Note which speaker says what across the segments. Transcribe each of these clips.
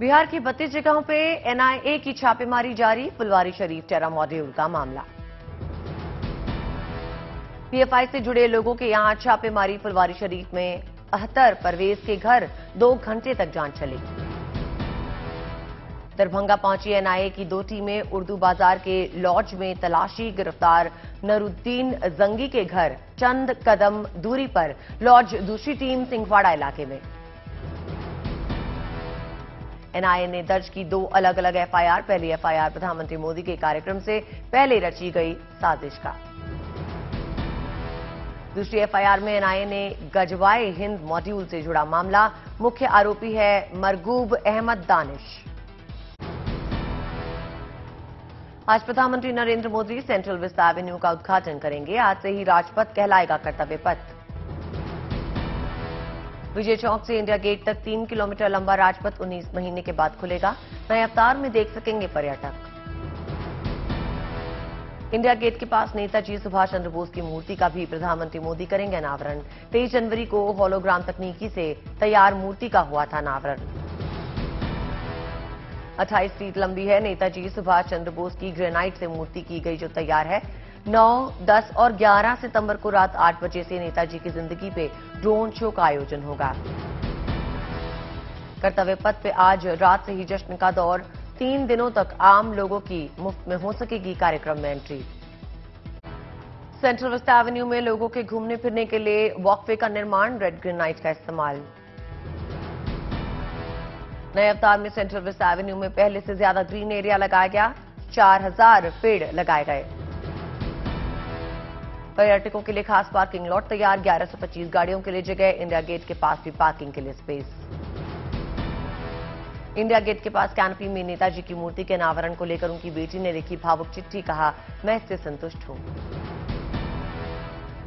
Speaker 1: बिहार की 32 जगहों पे एनआईए की छापेमारी जारी, फुलवारी शरीफ टेरा मॉड्यूल का मामला। पीएफआई से जुड़े लोगों के यहां छापेमारी, फुलवारी शरीफ में अहतर परवेज के घर 2 घंटे तक जांच चली। दरभंगा पहुंची एनआईए की 2 टीमें, उर्दू बाजार के लॉज में तलाशी, गिरफ्तार नरुद्दीन जंगी के घर चंद कदम दूरी पर लॉज, दूसरी टीम सिंहवाड़ा इलाके में। एनआईए ने दर्ज की 2 अलग अलग एफआईआर। पहली एफआईआर प्रधानमंत्री मोदी के कार्यक्रम से पहले रची गई साजिश का। दूसरी एफआईआर में एनआईए ने गजवाए हिंद मॉड्यूल से जुड़ा मामला। मुख्य आरोपी है मरगूब अहमद दानिश। आज प्रधानमंत्री Narendra Modi central vista Avenue का उद्घाटन करेंगे। आज से ही राजपथ कहलाएगा कर्तव्य पथ। विजय चौक से इंडिया गेट तक 3 किलोमीटर लंबा राजपथ 19 महीने के बाद खुलेगा। नए अवतार में देख सकेंगे पर्यटक। इंडिया गेट के पास नेताजी सुभाष चंद्र बोस की मूर्ति का भी प्रधानमंत्री मोदी करेंगे अनावरण। 23 जनवरी को होलोग्राम तकनीकी से तैयार मूर्ति का हुआ था अनावरण। 28 फीट लंबी है नेताजी सुभाष चंद्र बोस की ग्रेनाइट से मूर्ति की गई, जो तैयार है। 9, 10 और 11 सितंबर को रात 8 बजे से नेताजी की जिंदगी पे ड्रोन शो का आयोजन होगा। कर्तव्य पथ पे आज रात से ही जश्न का दौर। 3 दिनों तक आम लोगों की मुफ्त में हो सकेगी कार्यक्रम में एंट्री। सेंट्रल विस्ता एवेन्यू में लोगों के घूमने फिरने के लिए वॉकवे का निर्माण, रेड ग्रेनाइट का इस्तेमाल। नए अवतार में सेंट्रल विस्ता एवेन्यू में पहले से ज्यादा ग्रीन एरिया लगाया गया। 4000 पेड़ लगाए गए। पर्यटकों के लिए खास पार्किंग लॉट तैयार। 1125 गाड़ियों के लिए जगह। इंडिया गेट के पास भी पार्किंग के लिए स्पेस। इंडिया गेट के पास कैनपी में नेताजी की मूर्ति के अनावरण को लेकर उनकी बेटी ने लिखी भावुक चिट्ठी। कहा, मैं इससे संतुष्ट हूं।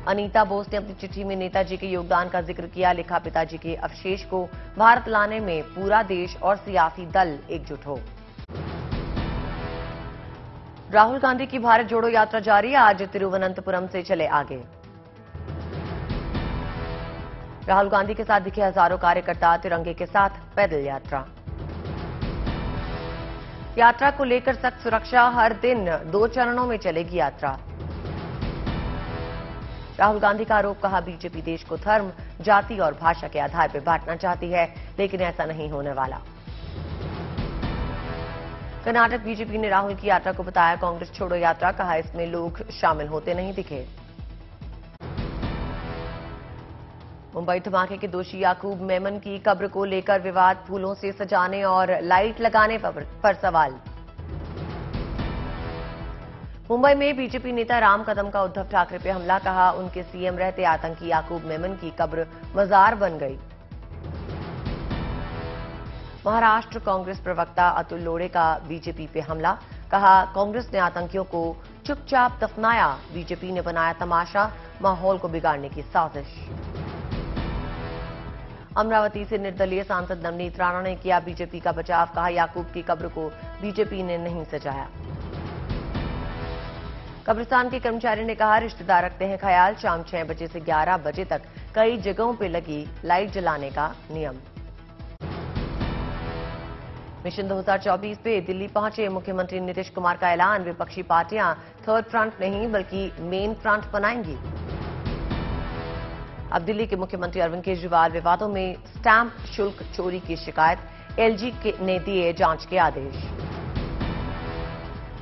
Speaker 1: अनीता बोस ने अपनी चिट्ठी में नेताजी के योगदान का जिक्र किया। लिखा, पिताजी के अवशेष को भारत लाने में पूरा देश और सियासी दल एकजुट हो। राहुल गांधी की भारत जोड़ो यात्रा जारी। आज तिरुवनंतपुरम से चले आगे। राहुल गांधी के साथ दिखे हजारों कार्यकर्ता, तिरंगे के साथ पैदल यात्रा। यात्रा को लेकर सख्त सुरक्षा। हर दिन 2 चरणों में चलेगी यात्रा। राहुल गांधी का आरोप, कहा, बीजेपी देश को धर्म, जाति और भाषा के आधार पर बांटना चाहती है, लेकिन ऐसा नहीं होने वाला। कर्नाटक बीजेपी ने राहुल की यात्रा को बताया कांग्रेस छोड़ो यात्रा। कहा, इसमें लोग शामिल होते नहीं दिखे। मुंबई धमाके के दोषी याकूब मेमन की कब्र को लेकर विवाद। फूलों से सजाने और लाइट लगाने पर सवाल। मुंबई में बीजेपी नेता राम कदम का उद्धव ठाकरे पे हमला। कहा, उनके सीएम रहते आतंकी याकूब मेमन की कब्र मजार बन गई। महाराष्ट्र कांग्रेस प्रवक्ता अतुल लोढ़े का बीजेपी पे हमला। कहा, कांग्रेस ने आतंकियों को चुपचाप दफनाया, बीजेपी ने बनाया तमाशा, माहौल को बिगाड़ने की साजिश। अमरावती से निर्दलीय सांसद नवनीत राणा ने किया बीजेपी का बचाव। कहा, याकूब की कब्र को बीजेपी ने नहीं सजाया। कब्रिस्तान के कर्मचारी ने कहा, रिश्तेदार रखते हैं ख्याल। शाम 6 बजे से 11 बजे तक कई जगहों पर लगी लाइट जलाने का नियम। मिशन 2024 पे दिल्ली पहुंचे मुख्यमंत्री नीतीश कुमार का ऐलान। विपक्षी पार्टियां थर्ड फ्रंट नहीं बल्कि मेन फ्रंट बनाएंगी। अब दिल्ली के मुख्यमंत्री अरविंद केजरीवाल विवादों में स्टैंप शुल्क चोरी की शिकायत। एलजी ने दिए जांच के आदेश।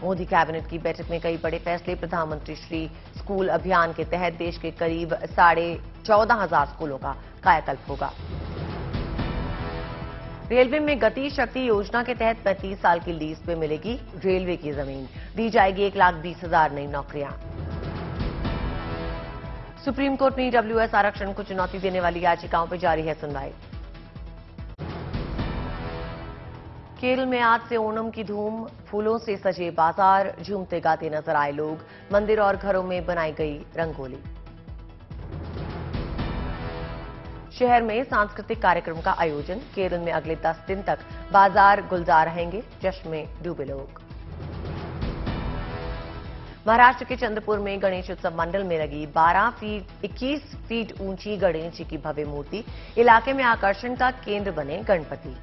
Speaker 1: मोदी कैबिनेट की बैठक में कई बड़े फैसले। प्रधानमंत्री श्री स्कूल अभियान के तहत देश के करीब 14,500 स्कूलों का कायाकल्प होगा। रेलवे में गति शक्ति योजना के तहत 35 साल की लीज पे मिलेगी रेलवे की जमीन। दी जाएगी 1,20,000 नई नौकरियां। सुप्रीम कोर्ट में ईडब्ल्यूएस आरक्षण को चुनौती देने वाली याचिकाओं पर जारी है सुनवाई। केरल में आज से ओणम की धूम। फूलों से सजे बाजार, झूमते गाते नजर आए लोग। मंदिर और घरों में बनाई गई रंगोली। शहर में सांस्कृतिक कार्यक्रम का आयोजन। केरल में अगले 10 दिन तक बाजार गुलजार रहेंगे, जश्न में डूबे लोग। महाराष्ट्र के चंद्रपुर में गणेश उत्सव मंडल में लगी 21 फीट ऊंची गणेश जी की भव्य मूर्ति। इलाके में आकर्षण का केंद्र बने गणपति।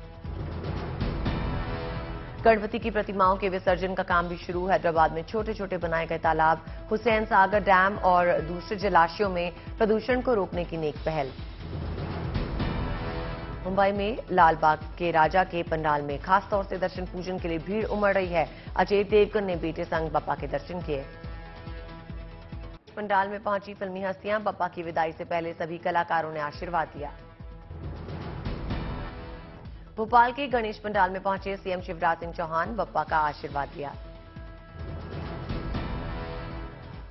Speaker 1: गणपति की प्रतिमाओं के विसर्जन का काम भी शुरू। हैदराबाद में छोटे छोटे बनाए गए तालाब, हुसैन सागर डैम और दूसरे जलाशयों में प्रदूषण को रोकने की नेक पहल। मुंबई में लालबाग के राजा के पंडाल में खासतौर से दर्शन पूजन के लिए भीड़ उमड़ रही है। अजय देवगन ने बेटे संग बप्पा के दर्शन किए। पंडाल में पहुंची फिल्मी हस्तियां, बप्पा की विदाई से पहले सभी कलाकारों ने आशीर्वाद दिया। भोपाल के गणेश पंडाल में पहुंचे सीएम शिवराज सिंह चौहान, बप्पा का आशीर्वाद लिया।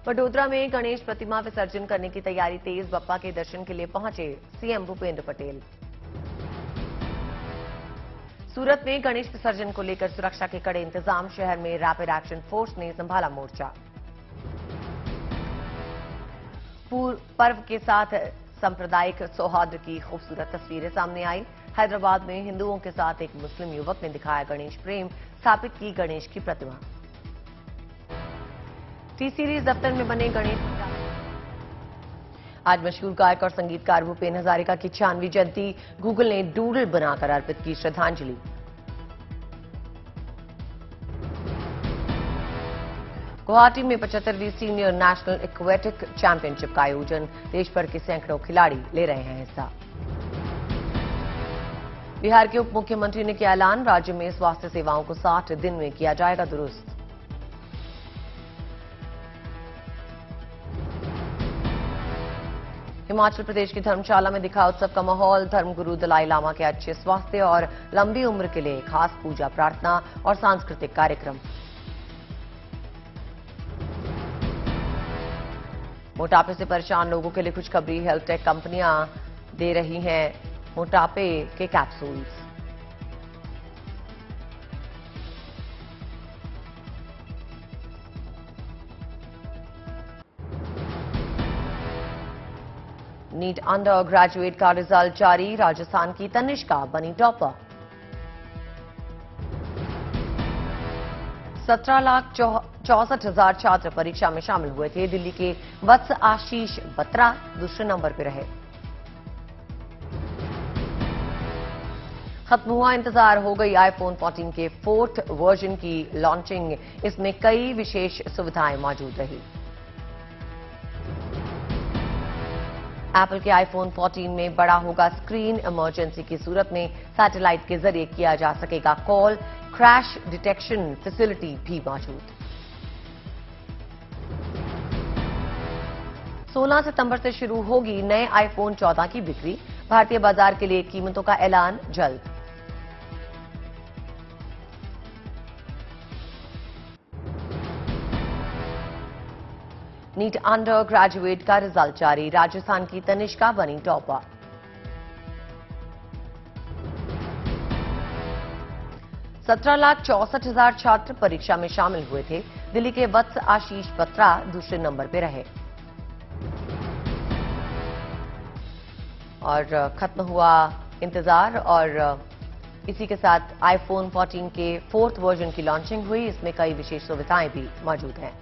Speaker 1: वडोदरा में गणेश प्रतिमा विसर्जन करने की तैयारी तेज, बप्पा के दर्शन के लिए पहुंचे सीएम भूपेंद्र पटेल। सूरत में गणेश विसर्जन को लेकर सुरक्षा के कड़े इंतजाम, शहर में रैपिड एक्शन फोर्स ने संभाला मोर्चा। पर्व के साथ सांप्रदायिक सौहार्द की खूबसूरत तस्वीरें सामने आई। हैदराबाद में हिंदुओं के साथ एक मुस्लिम युवक ने दिखाया गणेश प्रेम, स्थापित की गणेश की प्रतिमा। टी सीरीज दफ्तर में बने गणेश। आज मशहूर गायक और संगीतकार भूपेन हजारिका की 96वीं जयंती, गूगल ने डूडल बनाकर अर्पित की श्रद्धांजलि। गुवाहाटी में 75वीं सीनियर नेशनल एक्वेटिक चैंपियनशिप का आयोजन, देश भर के सैकड़ों खिलाड़ी ले रहे हैं हिस्सा। बिहार के उप मुख्यमंत्री ने किया ऐलान, राज्य में स्वास्थ्य सेवाओं को 60 दिन में किया जाएगा दुरुस्त। हिमाचल प्रदेश की धर्मशाला में दिखा उत्सव का माहौल, धर्मगुरु दलाई लामा के अच्छे स्वास्थ्य और लंबी उम्र के लिए खास पूजा प्रार्थना और सांस्कृतिक कार्यक्रम। मोटापे से परेशान लोगों के लिए खुशखबरी, हेल्थ टेक कंपनियां दे रही हैं मोटापे के कैप्सूल्स। नीट अंडर ग्रेजुएट का रिजल्ट जारी, राजस्थान की तनिष्का बनी टॉपर। 17,64,000 छात्र परीक्षा में शामिल हुए थे। दिल्ली के वत्स आशीष बत्रा दूसरे नंबर पर रहे। खत्म हुआ इंतजार, हो गई आईफोन 14 के 4th वर्जन की लॉन्चिंग। इसमें कई विशेष सुविधाएं मौजूद रही। एप्पल के आईफोन 14 में बड़ा होगा स्क्रीन, इमरजेंसी की सूरत में सैटेलाइट के जरिए किया जा सकेगा कॉल, क्रैश डिटेक्शन फैसिलिटी भी मौजूद। 16 सितंबर से शुरू होगी नए आईफोन 14 की बिक्री, भारतीय बाजार के लिए कीमतों का ऐलान जल्द। नीट अंडर ग्रेजुएट का रिजल्ट जारी, राजस्थान की तनिष्का बनी टॉपर। 17,64,000 छात्र परीक्षा में शामिल हुए थे। दिल्ली के वत्स आशीष बत्रा दूसरे नंबर पर रहे। और खत्म हुआ इंतजार और इसी के साथ आईफोन 14 के 4th वर्जन की लॉन्चिंग हुई। इसमें कई विशेष सुविधाएं भी मौजूद हैं।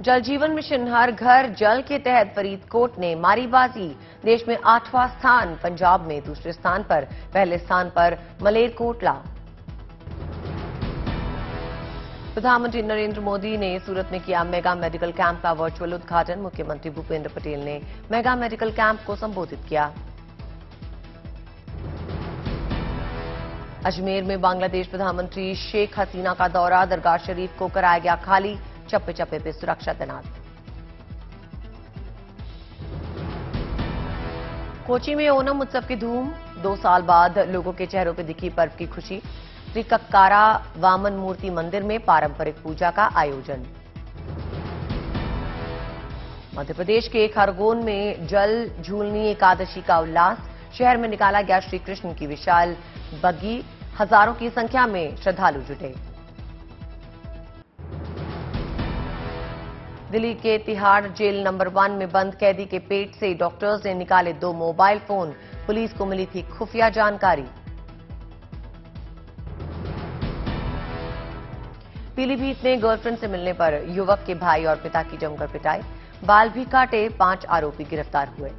Speaker 1: जल जीवन मिशन हर घर जल के तहत फरीदकोट ने मारी बाजी। देश में 8वां स्थान, पंजाब में दूसरे स्थान पर, पहले स्थान पर मलेरकोटला। प्रधानमंत्री नरेंद्र मोदी ने सूरत में किया मेगा मेडिकल कैंप का वर्चुअल उद्घाटन। मुख्यमंत्री भूपेंद्र पटेल ने मेगा मेडिकल कैंप को संबोधित किया। अजमेर में बांग्लादेश प्रधानमंत्री शेख हसीना का दौरा, दरगाह शरीफ को कराया गया खाली, चप्पे चप्पे पे सुरक्षा तैनात। कोची में ओणम उत्सव की धूम, 2 साल बाद लोगों के चेहरों पर दिखी पर्व की खुशी। श्री कक्कारा वामन मूर्ति मंदिर में पारंपरिक पूजा का आयोजन। मध्य प्रदेश के खरगोन में जल झूलनी एकादशी का उल्लास, शहर में निकाला गया श्री कृष्ण की विशाल बग्गी, हजारों की संख्या में श्रद्धालु जुटे। दिल्ली के तिहाड़ जेल नंबर 1 में बंद कैदी के पेट से डॉक्टर्स ने निकाले 2 मोबाइल फोन। पुलिस को मिली थी खुफिया जानकारी। पीलीभीत में गर्लफ्रेंड से मिलने पर युवक के भाई और पिता की जमकर पिटाई, बाल भी काटे, 5 आरोपी गिरफ्तार हुए।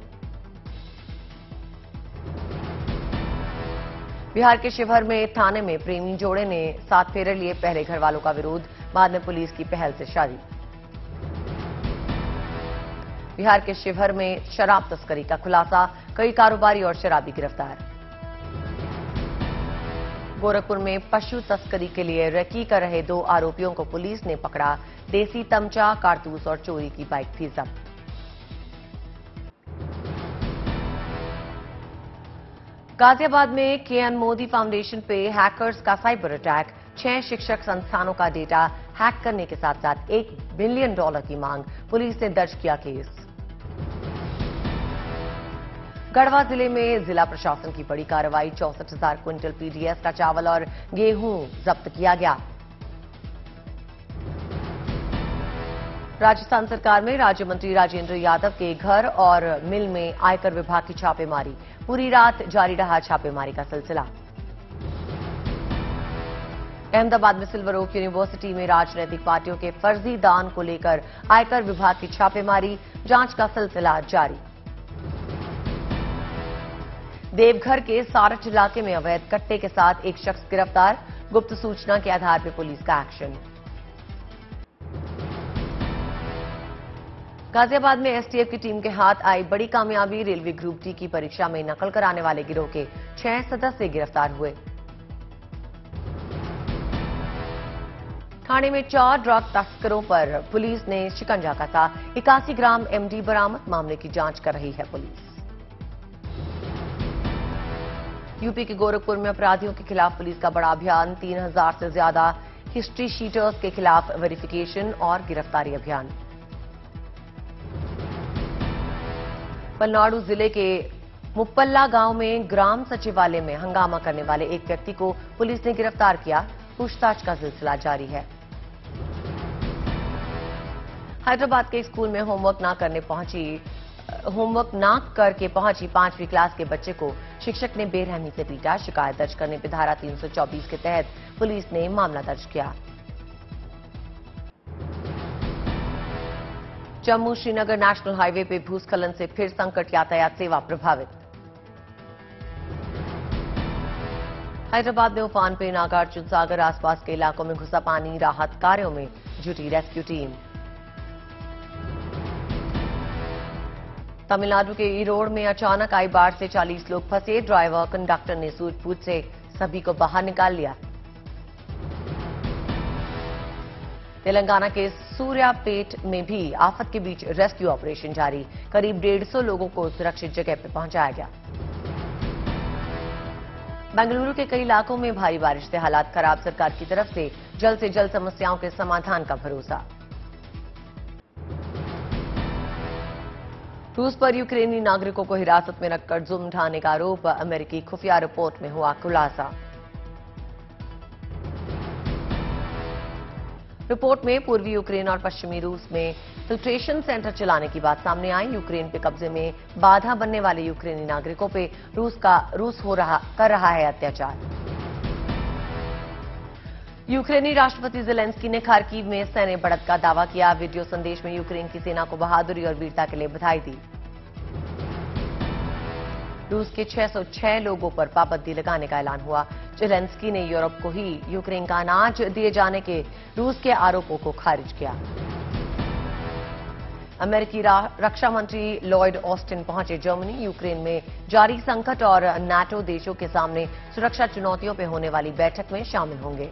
Speaker 1: बिहार के शिवहर में थाने में प्रेमी जोड़े ने 7 फेरे लिए, पहले घर वालों का विरोध, बाद में पुलिस की पहल से शादी। बिहार के शिवहर में शराब तस्करी का खुलासा, कई कारोबारी और शराबी गिरफ्तार। गोरखपुर में पशु तस्करी के लिए रेकी कर रहे 2 आरोपियों को पुलिस ने पकड़ा, देसी तमचा, कारतूस और चोरी की बाइक थी जब्त। गाजियाबाद में केएन मोदी फाउंडेशन पे हैकर्स का साइबर अटैक, 6 शिक्षक संस्थानों का डेटा हैक करने के साथ साथ $1 बिलियन की मांग, पुलिस ने दर्ज किया केस। गढ़वा जिले में जिला प्रशासन की बड़ी कार्रवाई, 64,000 क्विंटल पीडीएस का चावल और गेहूं जब्त किया गया। राजस्थान सरकार में राज्य मंत्री राजेंद्र यादव के घर और मिल में आयकर विभाग की छापेमारी, पूरी रात जारी रहा छापेमारी का सिलसिला। अहमदाबाद में सिल्वर ओक यूनिवर्सिटी में राजनीतिक पार्टियों के फर्जी दान को लेकर आयकर विभाग की छापेमारी, जांच का सिलसिला जारी। देवघर के सारठ इलाके में अवैध कट्टे के साथ एक शख्स गिरफ्तार, गुप्त सूचना के आधार पर पुलिस का एक्शन। गाजियाबाद में एसटीएफ की टीम के हाथ आई बड़ी कामयाबी, रेलवे ग्रुप डी की परीक्षा में नकल कराने वाले गिरोह के 6 सदस्य गिरफ्तार हुए। ठाणे में 4 ड्रग तस्करों पर पुलिस ने शिकंजा कसा, 81 ग्राम एमडी बरामद, मामले की जांच कर रही है पुलिस। यूपी के गोरखपुर में अपराधियों के खिलाफ पुलिस का बड़ा अभियान, 3000 से ज्यादा हिस्ट्री शीटर्स के खिलाफ वेरिफिकेशन और गिरफ्तारी अभियान। पलनाडु जिले के मुप्पल्ला गांव में ग्राम सचिवालय में हंगामा करने वाले एक व्यक्ति को पुलिस ने गिरफ्तार किया, पूछताछ का सिलसिला जारी है। हैदराबाद के स्कूल में होमवर्क ना करके पहुंची 5वीं क्लास के बच्चे को शिक्षक ने बेरहमी से पीटा, शिकायत दर्ज करने पर धारा 324 के तहत पुलिस ने मामला दर्ज किया। जम्मू श्रीनगर नेशनल हाईवे पे भूस्खलन से फिर संकट, यातायात सेवा प्रभावित। हैदराबाद में उफान पे नागार्जुन सागर आसपास के इलाकों में घुसा पानी, राहत कार्यों में जुटी रेस्क्यू टीम। तमिलनाडु के ईरोड में अचानक आई बाढ़ से 40 लोग फंसे, ड्राइवर कंडक्टर ने सूझबूझ से सभी को बाहर निकाल लिया। तेलंगाना के सूर्यापेट में भी आफत के बीच रेस्क्यू ऑपरेशन जारी, करीब 150 लोगों को सुरक्षित जगह पर पहुंचाया गया। बेंगलुरु के कई इलाकों में भारी बारिश से हालात खराब, सरकार की तरफ से जल्द समस्याओं के समाधान का भरोसा। रूस पर यूक्रेनी नागरिकों को हिरासत में रखकर जुल्म ढाने का आरोप, अमेरिकी खुफिया रिपोर्ट में हुआ खुलासा। रिपोर्ट में पूर्वी यूक्रेन और पश्चिमी रूस में फिल्ट्रेशन सेंटर चलाने की बात सामने आई। यूक्रेन पे कब्जे में बाधा बनने वाले यूक्रेनी नागरिकों पे रूस कर रहा है अत्याचार। यूक्रेनी राष्ट्रपति ज़ेलेंस्की ने खार्किव में सैन्य बढ़त का दावा किया, वीडियो संदेश में यूक्रेन की सेना को बहादुरी और वीरता के लिए बधाई दी। रूस के 606 लोगों पर पाबंदी लगाने का ऐलान हुआ। ज़ेलेंस्की ने यूरोप को ही यूक्रेन का अनाज दिए जाने के रूस के आरोपों को खारिज किया। अमेरिकी रक्षा मंत्री लॉयड ऑस्टिन पहुंचे जर्मनी, यूक्रेन में जारी संकट और नाटो देशों के सामने सुरक्षा चुनौतियों पर होने वाली बैठक में शामिल होंगे।